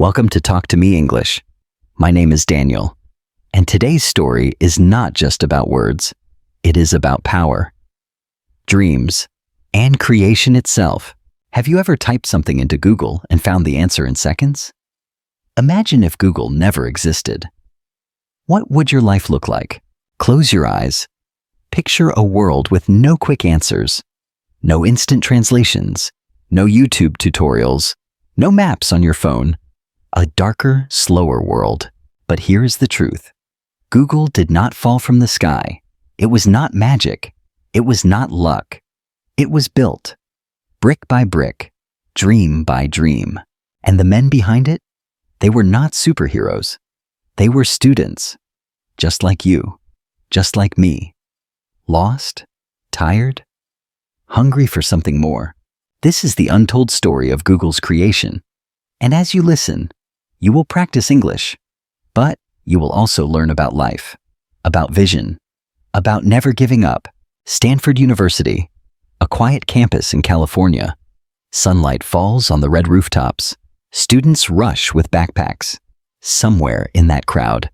Welcome to Talk to Me English. My name is Daniel, and today's story is not just about words. It is about power, dreams, and creation itself. Have you ever typed something into Google and found the answer in seconds? Imagine if Google never existed. What would your life look like? Close your eyes. Picture a world with no quick answers, no instant translations, no YouTube tutorials, no maps on your phone. A darker, slower world. But here's the truth. Google did not fall from the sky. It was not magic. It was not luck. It was built, brick by brick, dream by dream. And the men behind it? They were not superheroes. They were students, just like you, just like me. Lost? Tired? Hungry for something more. This is the untold story of Google's creation. And as you listen, you will practice English, but you will also learn about life, about vision, about never giving up. Stanford University, a quiet campus in California. Sunlight falls on the red rooftops. Students rush with backpacks. Somewhere in that crowd,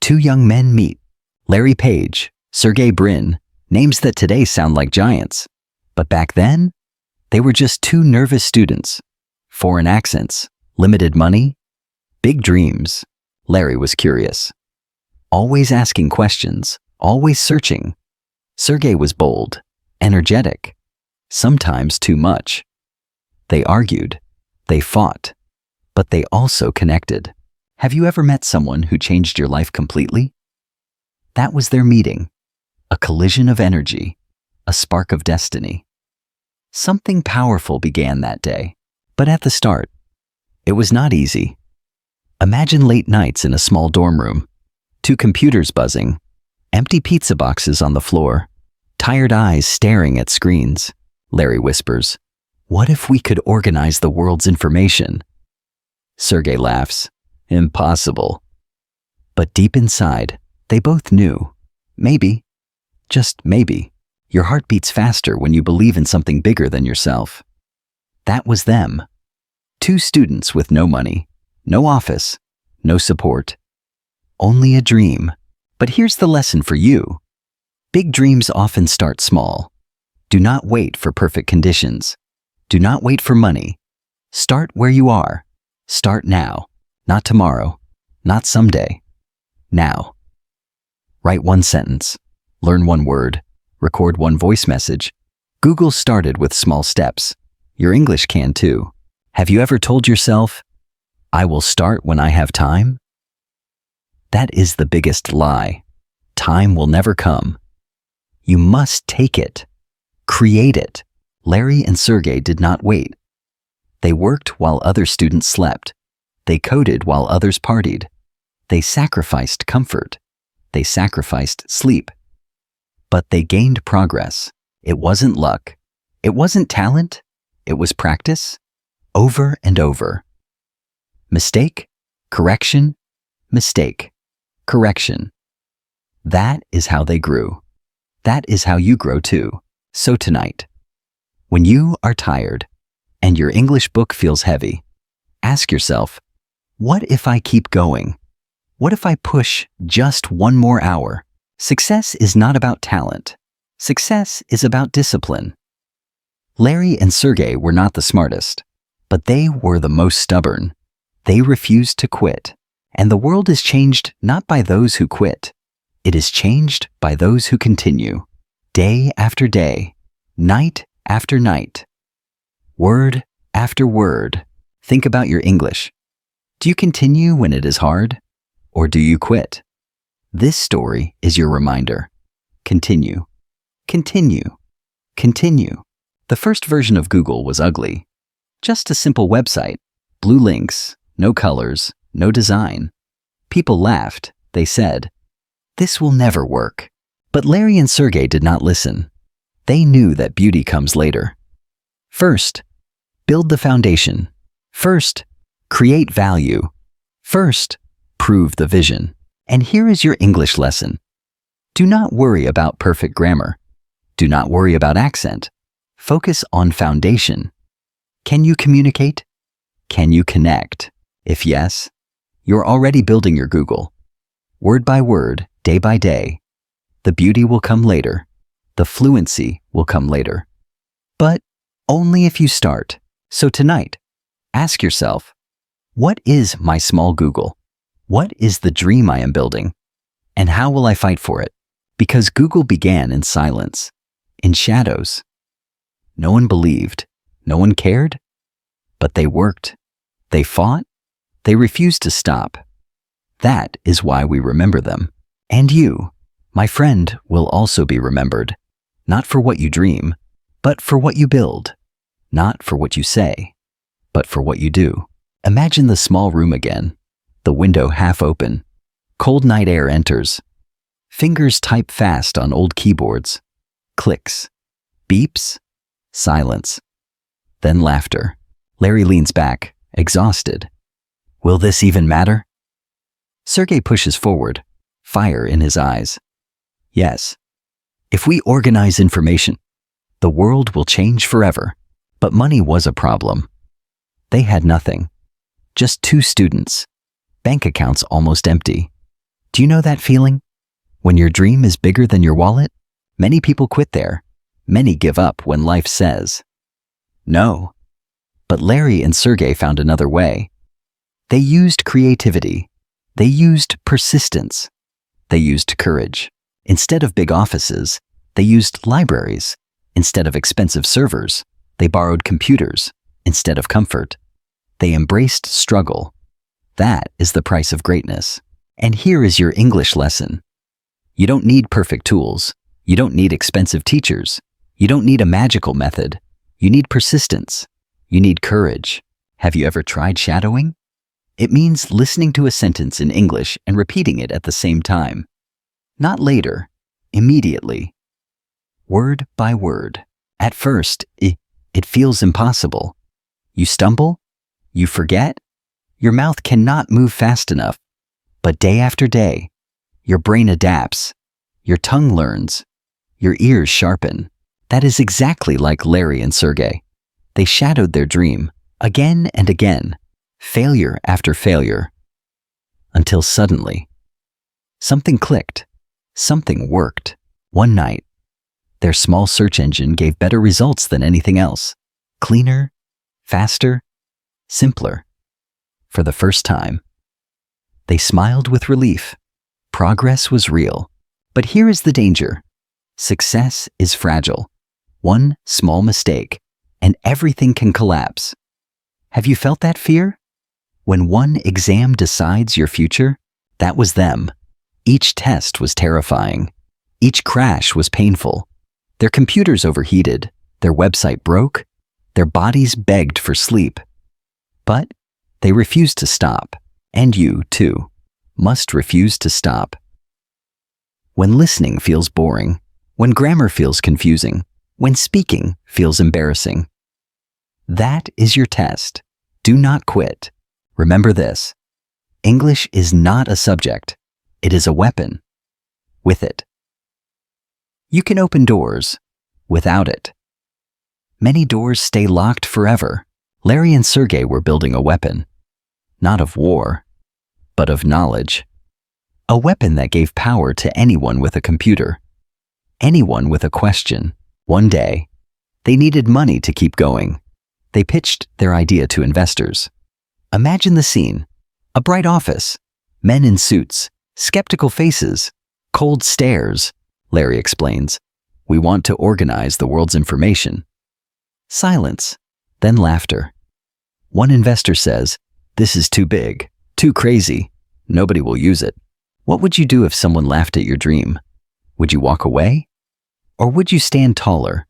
two young men meet. Larry Page, Sergey Brin, names that today sound like giants. But back then, they were just two nervous students. Foreign accents, limited money, big dreams. Larry was curious, always asking questions, always searching. Sergey was bold, energetic, sometimes too much. They argued, they fought, but they also connected. Have you ever met someone who changed your life completely? That was their meeting, a collision of energy, a spark of destiny. Something powerful began that day, but at the start, it was not easy. Imagine late nights in a small dorm room, two computers buzzing, empty pizza boxes on the floor, tired eyes staring at screens. Larry whispers, "What if we could organize the world's information?" Sergey laughs, "Impossible." But deep inside, they both knew, maybe, just maybe, your heart beats faster when you believe in something bigger than yourself. That was them. Two students with no money, no office, no support. Only a dream. But here's the lesson for you. Big dreams often start small. Do not wait for perfect conditions. Do not wait for money. Start where you are. Start now. Not tomorrow. Not someday. Now. Write one sentence. Learn one word. Record one voice message. Google started with small steps. Your English can too. Have you ever told yourself, "I will start when I have time"? That is the biggest lie. Time will never come. You must take it. Create it. Larry and Sergey did not wait. They worked while other students slept. They coded while others partied. They sacrificed comfort. They sacrificed sleep. But they gained progress. It wasn't luck. It wasn't talent. It was practice. Over and over. Mistake, correction, mistake, correction. That is how they grew. That is how you grow too. So tonight, when you are tired and your English book feels heavy, ask yourself, what if I keep going? What if I push just one more hour? Success is not about talent. Success is about discipline. Larry and Sergey were not the smartest, but they were the most stubborn. They refused to quit. And the world is changed not by those who quit. It is changed by those who continue. Day after day, night after night, word after word. Think about your English. Do you continue when it is hard? Or do you quit? This story is your reminder. Continue. Continue. Continue. The first version of Google was ugly. Just a simple website, blue links, no colors, no design. People laughed. They said, "This will never work." But Larry and Sergey did not listen. They knew that beauty comes later. First, build the foundation. First, create value. First, prove the vision. And here is your English lesson. Do not worry about perfect grammar. Do not worry about accent. Focus on foundation. Can you communicate? Can you connect? If yes, you're already building your Google. Word by word, day by day. The beauty will come later. The fluency will come later. But only if you start. So tonight, ask yourself, what is my small Google? What is the dream I am building? And how will I fight for it? Because Google began in silence, in shadows. No one believed, no one cared, but they worked, they fought, they refused to stop. That is why we remember them. And you, my friend, will also be remembered, not for what you dream, but for what you build, not for what you say, but for what you do. Imagine the small room again, the window half open, cold night air enters. Fingers type fast on old keyboards. Clicks. Beeps. Silence. Then laughter. Larry leans back, exhausted. Will this even matter? Sergey pushes forward, fire in his eyes. Yes. If we organize information, the world will change forever. But money was a problem. They had nothing. Just 2 students. Bank accounts almost empty. Do you know that feeling? When your dream is bigger than your wallet, many people quit there. Many give up when life says no. But Larry and Sergey found another way. They used creativity. They used persistence. They used courage. Instead of big offices, they used libraries. Instead of expensive servers, they borrowed computers. Instead of comfort, they embraced struggle. That is the price of greatness. And here is your English lesson. You don't need perfect tools. You don't need expensive teachers. You don't need a magical method. You need persistence. You need courage. Have you ever tried shadowing? It means listening to a sentence in English and repeating it at the same time. Not later, immediately. Word by word. At first, it feels impossible. You stumble, you forget, your mouth cannot move fast enough. But day after day, your brain adapts, your tongue learns, your ears sharpen. That is exactly like Larry and Sergey. They shadowed their dream again and again, failure after failure, until suddenly, something clicked, something worked. One night, their small search engine gave better results than anything else. Cleaner, faster, simpler. For the first time, they smiled with relief. Progress was real. But here is the danger. Success is fragile. One small mistake, and everything can collapse. Have you felt that fear? When one exam decides your future, that was them. Each test was terrifying. Each crash was painful. Their computers overheated. Their website broke. Their bodies begged for sleep. But they refused to stop. And you, too, must refuse to stop. When listening feels boring, when grammar feels confusing, when speaking feels embarrassing. That is your test. Do not quit. Remember this. English is not a subject. It is a weapon. With it, you can open doors. Without it, many doors stay locked forever. Larry and Sergey were building a weapon. Not of war, but of knowledge. A weapon that gave power to anyone with a computer. Anyone with a question. One day, they needed money to keep going. They pitched their idea to investors. Imagine the scene. A bright office. Men in suits. Skeptical faces. Cold stares. Larry explains. We want to organize the world's information. Silence. Then laughter. One investor says, "This is too big, too crazy. Nobody will use it." What would you do if someone laughed at your dream? Would you walk away? Or would you stand taller,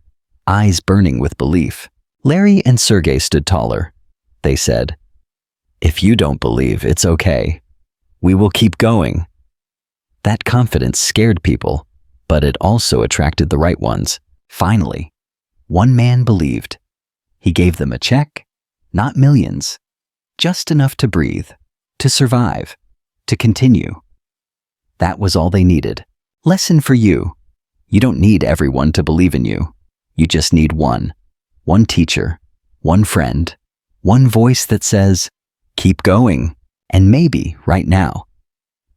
eyes burning with belief? Larry and Sergey stood taller. They said, "If you don't believe, it's okay. We will keep going." That confidence scared people, but it also attracted the right ones. Finally, one man believed. He gave them a check, not millions, just enough to breathe, to survive, to continue. That was all they needed. Lesson for you. You don't need everyone to believe in you. You just need one. One teacher, one friend, one voice that says, Keep going. And maybe right now,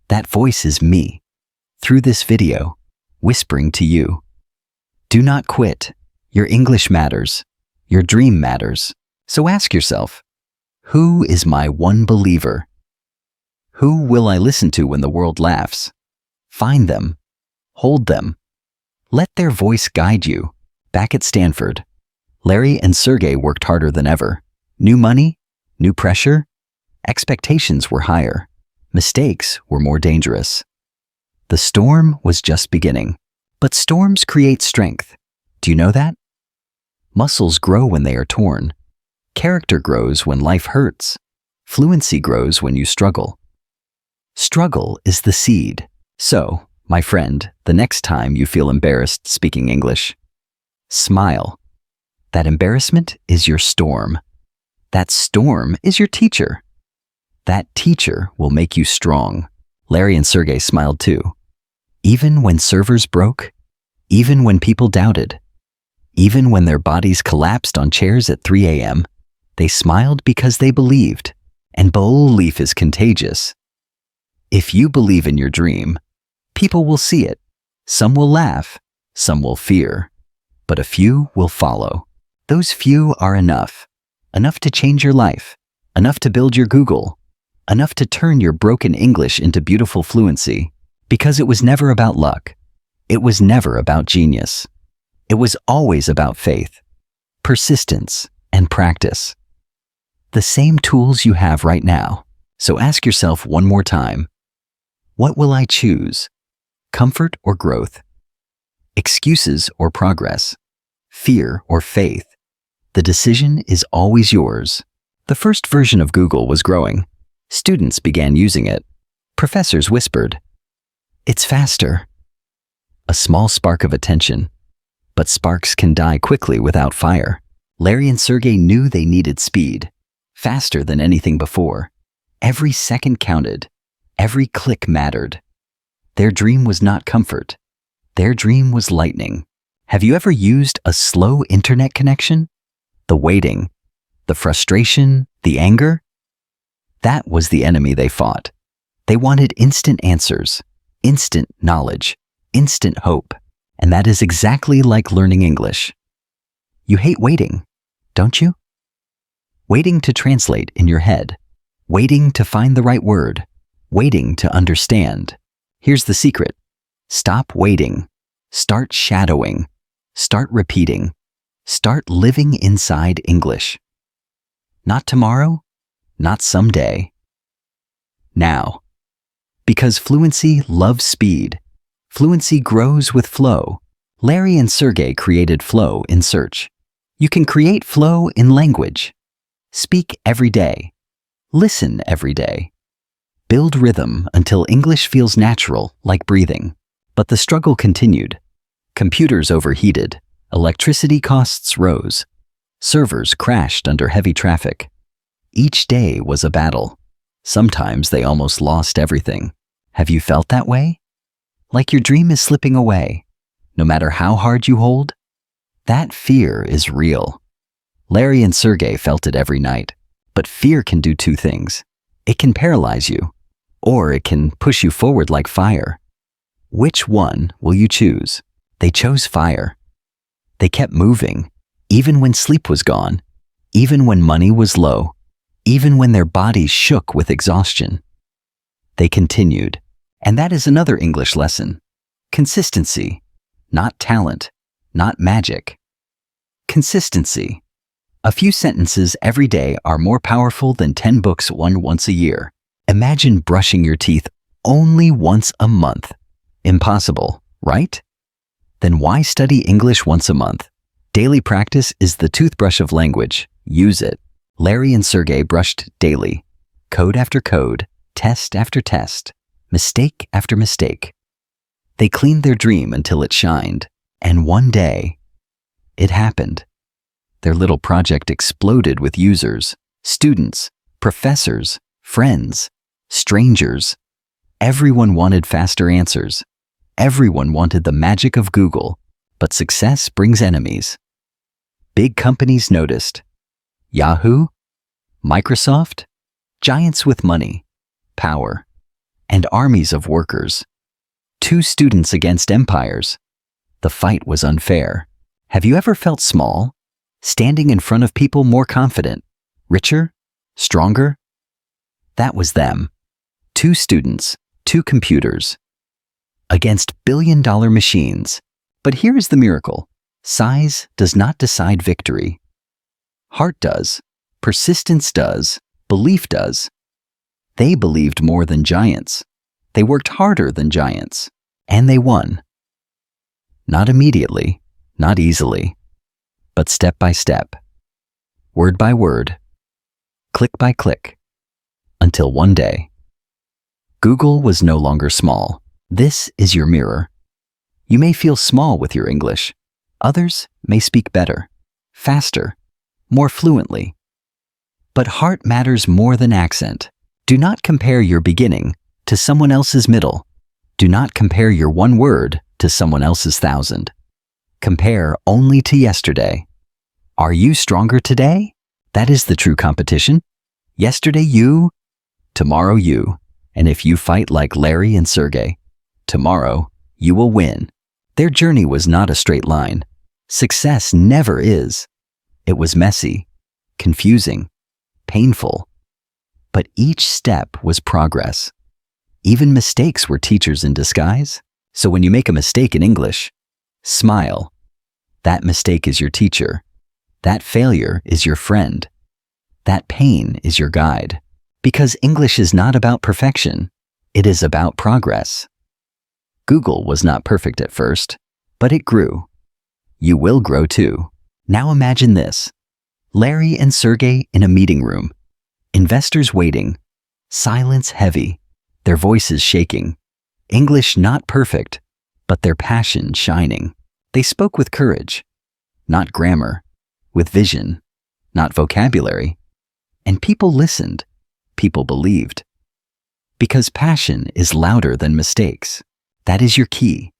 that voice is me, through this video, whispering to you. Do not quit. Your English matters. Your dream matters. So ask yourself, who is my one believer? Who will I listen to when the world laughs? Find them. Hold them. Let their voice guide you. Back at Stanford, Larry and Sergey worked harder than ever. New money, new pressure. Expectations were higher. Mistakes were more dangerous. The storm was just beginning. But storms create strength. Do you know that? Muscles grow when they are torn. Character grows when life hurts. Fluency grows when you struggle. Struggle is the seed. So, my friend, the next time you feel embarrassed speaking English, smile. That embarrassment is your storm. That storm is your teacher. That teacher will make you strong. Larry and Sergey smiled too. Even when servers broke, even when people doubted, even when their bodies collapsed on chairs at 3 a.m., they smiled because they believed. And belief is contagious. If you believe in your dream, people will see it. Some will laugh, some will fear, but a few will follow. Those few are enough. Enough to change your life, enough to build your Google, enough to turn your broken English into beautiful fluency. Because it was never about luck. It was never about genius. It was always about faith, persistence, and practice. The same tools you have right now. So ask yourself one more time, what will I choose? Comfort or growth? Excuses or progress? Fear or faith? The decision is always yours. The first version of Google was growing. Students began using it. Professors whispered, "It's faster." A small spark of attention. But sparks can die quickly without fire. Larry and Sergey knew they needed speed, faster than anything before. Every second counted. Every click mattered. Their dream was not comfort. Their dream was lightning. Have you ever used a slow internet connection? The waiting, the frustration, the anger? That was the enemy they fought. They wanted instant answers, instant knowledge, instant hope. And that is exactly like learning English. You hate waiting, don't you? Waiting to translate in your head. Waiting to find the right word. Waiting to understand. Here's the secret. Stop waiting. Start shadowing. Start repeating. Start living inside English. Not tomorrow, not someday. Now. Because fluency loves speed. Fluency grows with flow. Larry and Sergey created flow in search. You can create flow in language. Speak every day. Listen every day. Build rhythm until English feels natural, like breathing. But the struggle continued. Computers overheated. Electricity costs rose. Servers crashed under heavy traffic. Each day was a battle. Sometimes they almost lost everything. Have you felt that way? Like your dream is slipping away, no matter how hard you hold? That fear is real. Larry and Sergey felt it every night. But fear can do two things. It can paralyze you, or it can push you forward like fire. Which one will you choose? They chose fire. They kept moving, even when sleep was gone, even when money was low, even when their bodies shook with exhaustion. They continued. And that is another English lesson. Consistency, not talent, not magic. Consistency. A few sentences every day are more powerful than 10 books won once a year. Imagine brushing your teeth only once a month. Impossible, right? Then why study English once a month? Daily practice is the toothbrush of language. Use it. Larry and Sergey brushed daily. Code after code, test after test. Mistake after mistake. They cleaned their dream until it shined, and one day, it happened. Their little project exploded with users, students, professors, friends, strangers. Everyone wanted faster answers. Everyone wanted the magic of Google, but success brings enemies. Big companies noticed. Yahoo? Microsoft? Giants with money, power, and armies of workers. Two students against empires. The fight was unfair. Have you ever felt small, standing in front of people more confident, richer, stronger? That was them. Two students, two computers, against billion-dollar machines. But here is the miracle. Size does not decide victory. Heart does. Persistence does. Belief does. They believed more than giants. They worked harder than giants. And they won. Not immediately, not easily, but step by step, word by word, click by click, until one day. Google was no longer small. This is your mirror. You may feel small with your English. Others may speak better, faster, more fluently. But heart matters more than accent. Do not compare your beginning to someone else's middle. Do not compare your one word to someone else's thousand. Compare only to yesterday. Are you stronger today? That is the true competition. Yesterday you, tomorrow you. And if you fight like Larry and Sergey, tomorrow you will win. Their journey was not a straight line. Success never is. It was messy, confusing, painful. But each step was progress. Even mistakes were teachers in disguise. So when you make a mistake in English, smile. That mistake is your teacher. That failure is your friend. That pain is your guide. Because English is not about perfection. It is about progress. Google was not perfect at first, but it grew. You will grow too. Now imagine this. Larry and Sergey in a meeting room. Investors waiting. Silence heavy. Their voices shaking. English not perfect, but their passion shining. They spoke with courage, not grammar, with vision, not vocabulary. And people listened. People believed. Because passion is louder than mistakes. That is your key.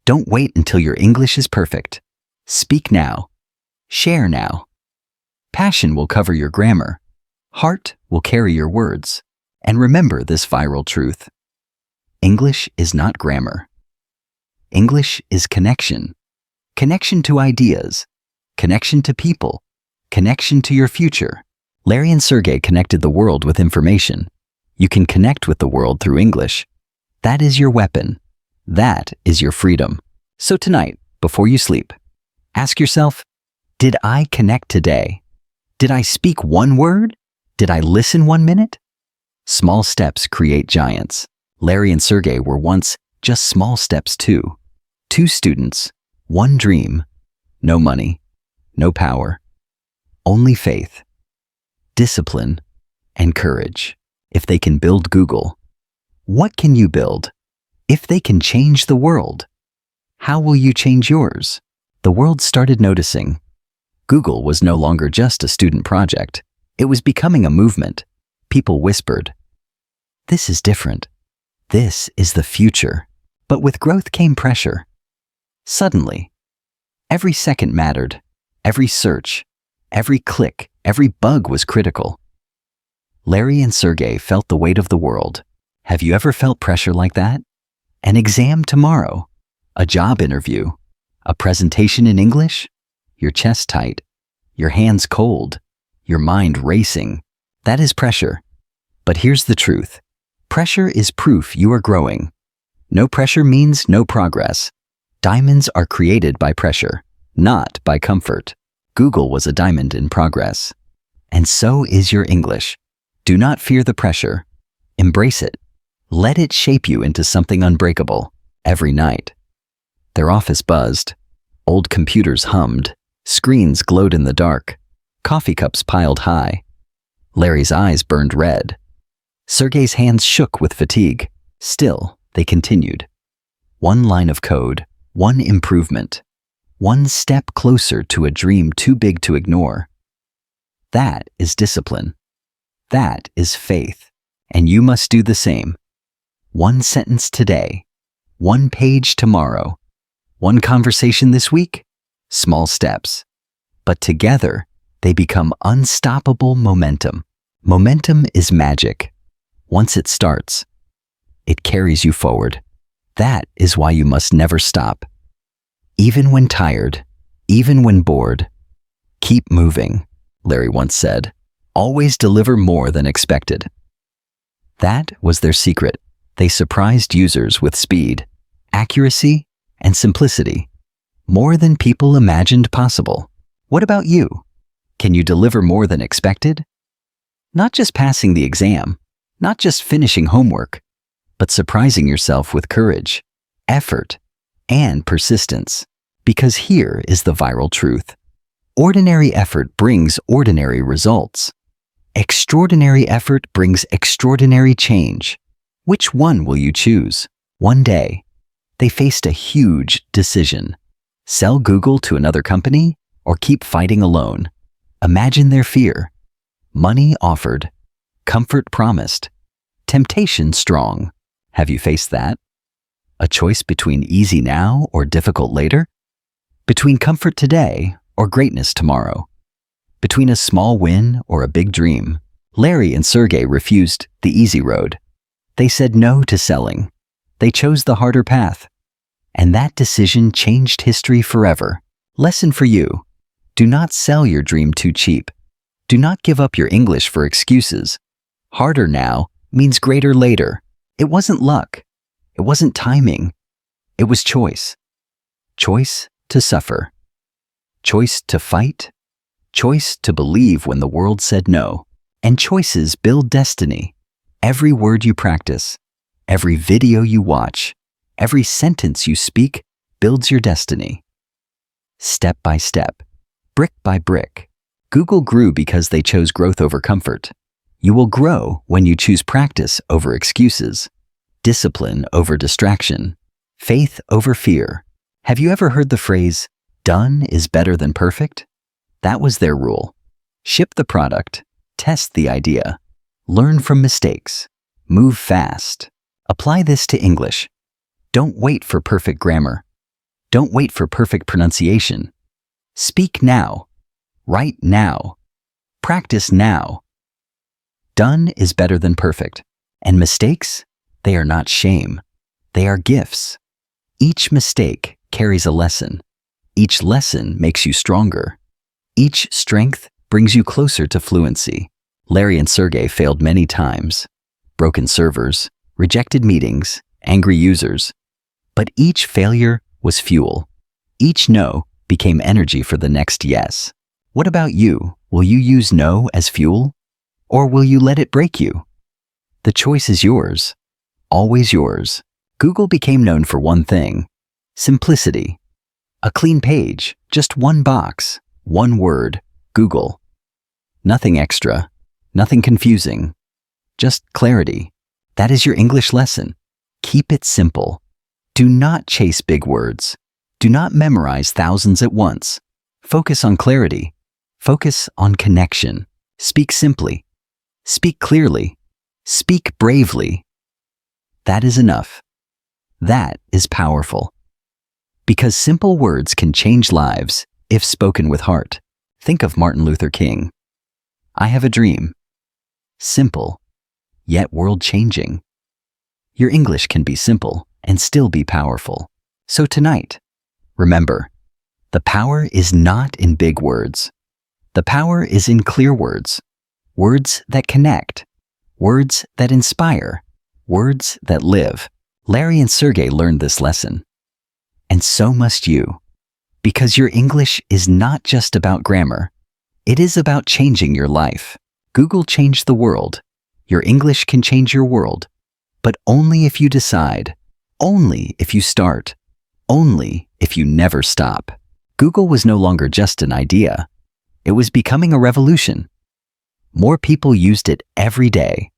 Don't wait until your English is perfect. Speak now. Share now. Passion will cover your grammar. Heart will carry your words. And remember this viral truth. English is not grammar. English is connection. Connection to ideas. Connection to people. Connection to your future. Larry and Sergey connected the world with information. You can connect with the world through English. That is your weapon. That is your freedom. So tonight, before you sleep, ask yourself, did I connect today? Did I speak one word? Did I listen 1 minute? Small steps create giants. Larry and Sergey were once just small steps too. Two students, one dream, no money, no power, only faith, discipline, and courage. If they can build Google, what can you build? If they can change the world, how will you change yours? The world started noticing. Google was no longer just a student project. It was becoming a movement. People whispered, "This is different. This is the future." But with growth came pressure. Suddenly, every second mattered. Every search, every click, every bug was critical. Larry and Sergey felt the weight of the world. Have you ever felt pressure like that? An exam tomorrow, a job interview, a presentation in English, your chest tight, your hands cold, your mind racing. That is pressure. But here's the truth. Pressure is proof you are growing. No pressure means no progress. Diamonds are created by pressure, not by comfort. Google was a diamond in progress. And so is your English. Do not fear the pressure. Embrace it. Let it shape you into something unbreakable. Every night, their office buzzed. Old computers hummed. Screens glowed in the dark. Coffee cups piled high. Larry's eyes burned red. Sergey's hands shook with fatigue. Still, they continued. One line of code, one improvement, one step closer to a dream too big to ignore. That is discipline. That is faith. And you must do the same. One sentence today, one page tomorrow, one conversation this week, small steps. But together, they become unstoppable momentum. Momentum is magic. Once it starts, it carries you forward. That is why you must never stop. Even when tired, even when bored, keep moving, Larry once said. Always deliver more than expected. That was their secret. They surprised users with speed, accuracy, and simplicity, more than people imagined possible. What about you? Can you deliver more than expected? Not just passing the exam, not just finishing homework, but surprising yourself with courage, effort, and persistence. Because here is the viral truth. Ordinary effort brings ordinary results. Extraordinary effort brings extraordinary change. Which one will you choose? One day, they faced a huge decision. Sell Google to another company or keep fighting alone? Imagine their fear. Money offered, comfort promised, temptation strong. Have you faced that? A choice between easy now or difficult later? Between comfort today or greatness tomorrow? Between a small win or a big dream? Larry and Sergey refused the easy road. They said no to selling. They chose the harder path. And that decision changed history forever. Lesson for you. Do not sell your dream too cheap. Do not give up your English for excuses. Harder now means greater later. It wasn't luck. It wasn't timing. It was choice. Choice to suffer. Choice to fight. Choice to believe when the world said no. And choices build destiny. Every word you practice, every video you watch, every sentence you speak builds your destiny. Step by step, brick by brick, Google grew because they chose growth over comfort. You will grow when you choose practice over excuses, discipline over distraction, faith over fear. Have you ever heard the phrase, "Done is better than perfect"? That was their rule. Ship the product, test the idea, learn from mistakes, move fast. Apply this to English. Don't wait for perfect grammar. Don't wait for perfect pronunciation. Speak now. Write now. Practice now. Done is better than perfect. And mistakes? They are not shame. They are gifts. Each mistake carries a lesson. Each lesson makes you stronger. Each strength brings you closer to fluency. Larry and Sergey failed many times. Broken servers, rejected meetings, angry users. But each failure was fuel. Each no became energy for the next yes. What about you? Will you use no as fuel? Or will you let it break you? The choice is yours. Always yours. Google became known for one thing: simplicity. A clean page, just one box, one word, Google. Nothing extra, nothing confusing, just clarity. That is your English lesson. Keep it simple. Do not chase big words. Do not memorize thousands at once. Focus on clarity. Focus on connection. Speak simply. Speak clearly. Speak bravely. That is enough. That is powerful. Because simple words can change lives if spoken with heart. Think of Martin Luther King. I have a dream. Simple, yet world-changing. Your English can be simple and still be powerful. So tonight, remember, the power is not in big words. The power is in clear words. Words that connect. Words that inspire. Words that live. Larry and Sergey learned this lesson. And so must you. Because your English is not just about grammar. It is about changing your life. Google changed the world. Your English can change your world. But only if you decide. Only if you start. Only if you never stop. Google was no longer just an idea. It was becoming a revolution. More people used it every day.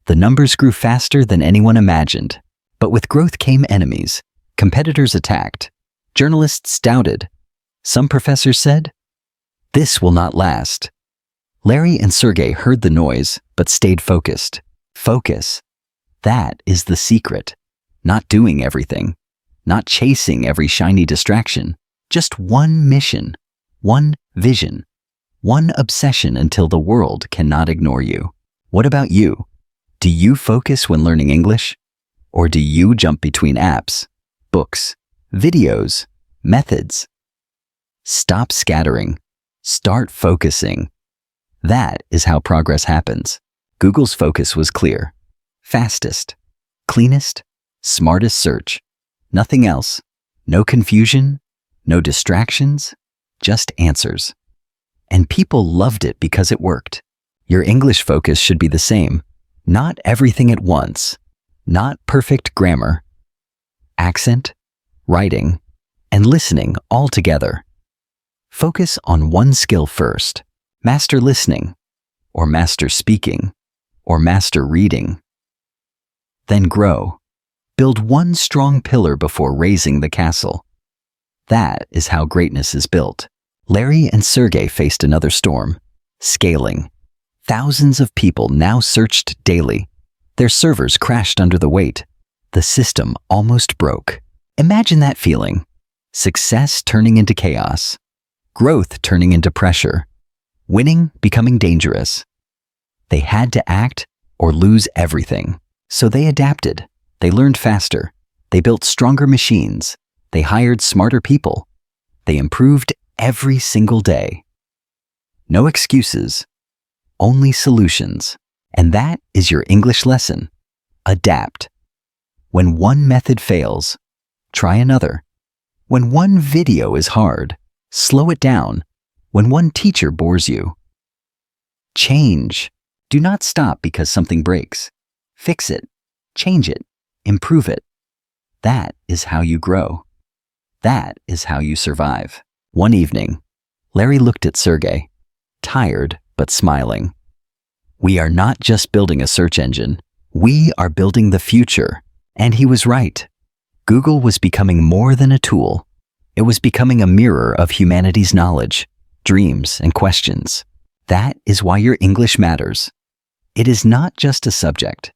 The numbers grew faster than anyone imagined. But with growth came enemies. Competitors attacked. Journalists doubted. Some professors said, "This will not last." Larry and Sergey heard the noise, but stayed focused. Focus. That is the secret. Not doing everything. Not chasing every shiny distraction. Just one mission. One vision. One obsession until the world cannot ignore you. What about you? Do you focus when learning English? Or do you jump between apps, books, videos, methods? Stop scattering. Start focusing. That is how progress happens. Google's focus was clear. Fastest, cleanest, smartest search. Nothing else. No confusion, no distractions, just answers. And people loved it because it worked. Your English focus should be the same. Not everything at once. Not perfect grammar. Accent, writing, and listening all together. Focus on one skill first. Master listening, or master speaking, or master reading. Then grow. Build one strong pillar before raising the castle. That is how greatness is built. Larry and Sergey faced another storm. Scaling. Thousands of people now searched daily. Their servers crashed under the weight. The system almost broke. Imagine that feeling. Success turning into chaos. Growth turning into pressure. Winning becoming dangerous. They had to act or lose everything. So they adapted. They learned faster. They built stronger machines. They hired smarter people. They improved every single day. No excuses. Only solutions. And that is your English lesson. Adapt. When one method fails, try another. When one video is hard, slow it down. When one teacher bores you, change. Do not stop because something breaks. Fix it. Change it. Improve it. That is how you grow. That is how you survive. One evening, Larry looked at Sergey, tired but smiling. We are not just building a search engine. We are building the future. And he was right. Google was becoming more than a tool. It was becoming a mirror of humanity's knowledge, dreams, and questions. That is why your English matters. It is not just a subject.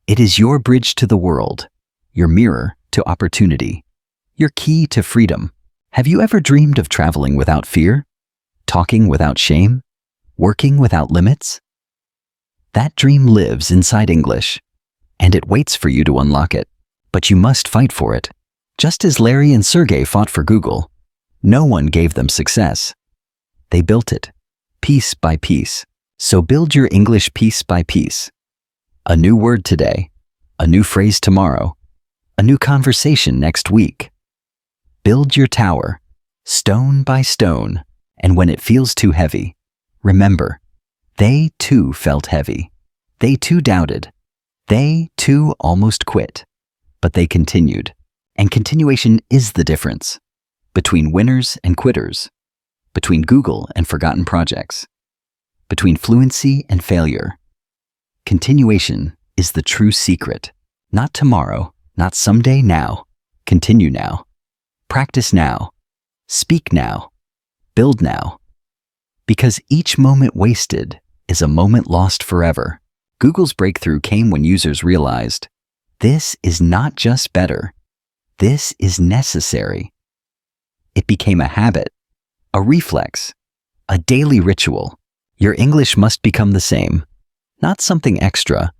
It is your bridge to the world, your mirror to opportunity, your key to freedom. Have you ever dreamed of traveling without fear? Talking without shame? Working without limits? That dream lives inside English, and it waits for you to unlock it. But you must fight for it. Just as Larry and Sergey fought for Google, no one gave them success. They built it, piece by piece. So build your English piece by piece. A new word today, a new phrase tomorrow, a new conversation next week. Build your tower, stone by stone, and when it feels too heavy, remember, they too felt heavy. They too doubted. They too almost quit. But they continued. And continuation is the difference between winners and quitters, between Google and forgotten projects, between fluency and failure. Continuation is the true secret. Not tomorrow, not someday, now. Continue now. Practice now. Speak now. Build now. Because each moment wasted is a moment lost forever. Google's breakthrough came when users realized, this is not just better. This is necessary. It became a habit, a reflex, a daily ritual. Your English must become the same. Not something extra,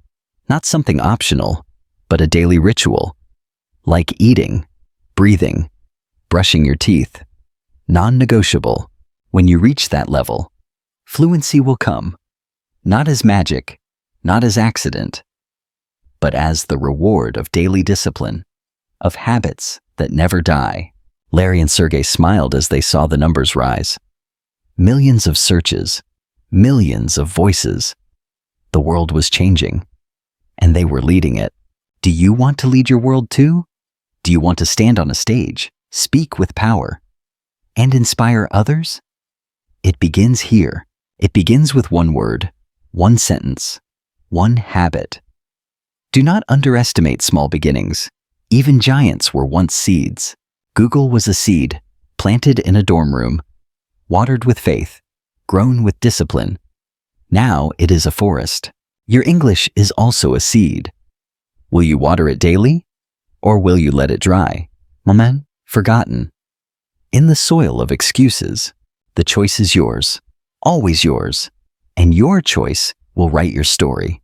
not something optional, but a daily ritual. Like eating, breathing, brushing your teeth. Non-negotiable. When you reach that level, fluency will come. Not as magic, not as accident, but as the reward of daily discipline, of habits that never die. Larry and Sergey smiled as they saw the numbers rise. Millions of searches, millions of voices. The world was changing, and they were leading it. Do you want to lead your world too? Do you want to stand on a stage, speak with power, and inspire others? It begins here. It begins with one word, one sentence, one habit. Do not underestimate small beginnings. Even giants were once seeds. Google was a seed, planted in a dorm room, watered with faith, grown with discipline. Now it is a forest. Your English is also a seed. Will you water it daily? Or will you let it dry? Amen? Forgotten. In the soil of excuses, the choice is yours, always yours, and your choice will write your story.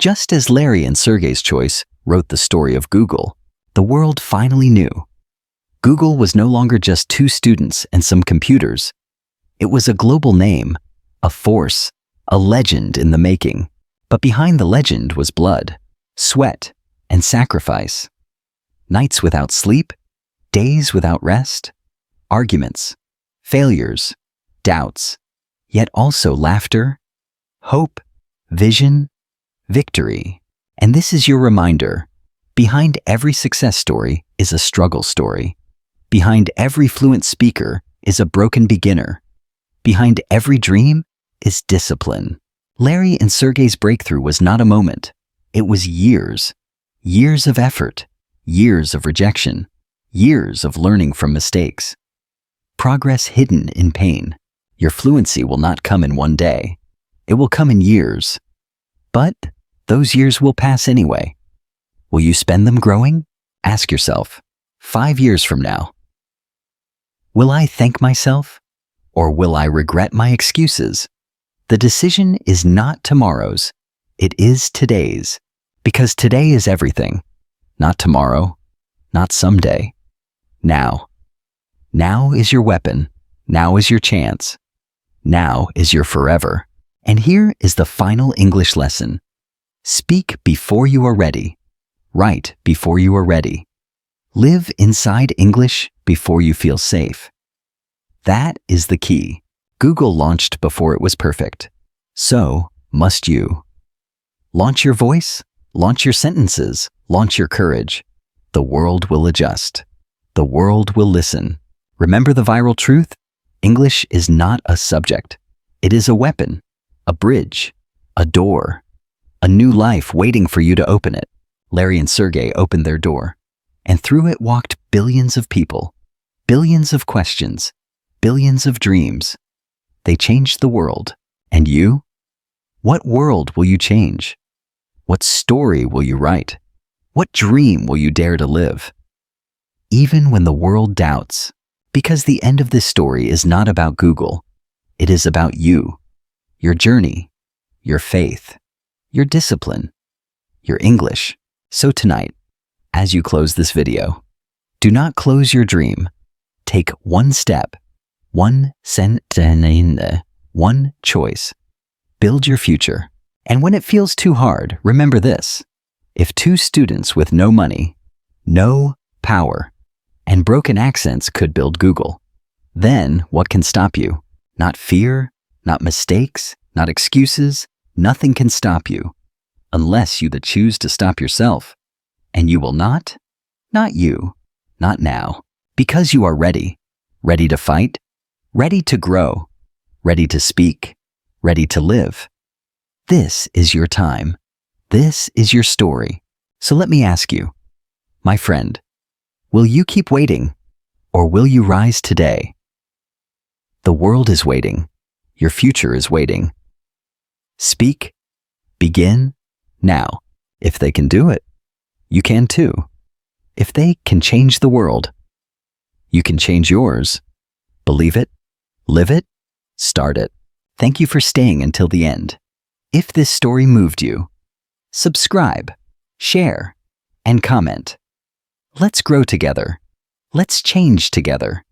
Just as Larry and Sergey's choice wrote the story of Google, the world finally knew. Google was no longer just two students and some computers. It was a global name, a force, a legend in the making. But behind the legend was blood, sweat, and sacrifice. Nights without sleep, days without rest, arguments, failures, doubts, yet also laughter, hope, vision, victory. And this is your reminder. Behind every success story is a struggle story. Behind every fluent speaker is a broken beginner. Behind every dream is discipline. Larry and Sergey's breakthrough was not a moment. It was years. Years of effort. Years of rejection. Years of learning from mistakes. Progress hidden in pain. Your fluency will not come in one day. It will come in years. But those years will pass anyway. Will you spend them growing? Ask yourself, 5 years from now. Will I thank myself? Or will I regret my excuses? The decision is not tomorrow's. It is today's. Because today is everything. Not tomorrow. Not someday. Now. Now is your weapon. Now is your chance. Now is your forever. And here is the final English lesson. Speak before you are ready. Write before you are ready. Live inside English before you feel safe. That is the key. Google launched before it was perfect. So must you. Launch your voice, launch your sentences, launch your courage. The world will adjust. The world will listen. Remember the viral truth? English is not a subject. It is a weapon, a bridge, a door, a new life waiting for you to open it. Larry and Sergey opened their door, and through it walked billions of people, billions of questions, billions of dreams. They changed the world. And you? What world will you change? What story will you write? What dream will you dare to live? Even when the world doubts, because the end of this story is not about Google. It is about you, your journey, your faith, your discipline, your English. So tonight, as you close this video, do not close your dream. Take one step, one sentence, one choice. Build your future. And when it feels too hard, remember this. If two students with no money, no power, and broken accents could build Google, then what can stop you? Not fear, not mistakes, not excuses. Nothing can stop you. Unless you choose to stop yourself. And you will not? Not you. Not now. Because you are ready. Ready to fight. Ready to grow. Ready to speak. Ready to live. This is your time. This is your story. So let me ask you, my friend, will you keep waiting? Or will you rise today? The world is waiting. Your future is waiting. Speak. Begin. Now, if they can do it, you can too. If they can change the world, you can change yours. Believe it, live it, start it. Thank you for staying until the end. If this story moved you, subscribe, share, and comment. Let's grow together. Let's change together.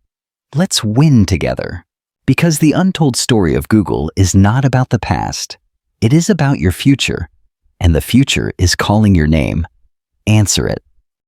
Let's win together. Because the untold story of Google is not about the past. It is about your future. And the future is calling your name. Answer it.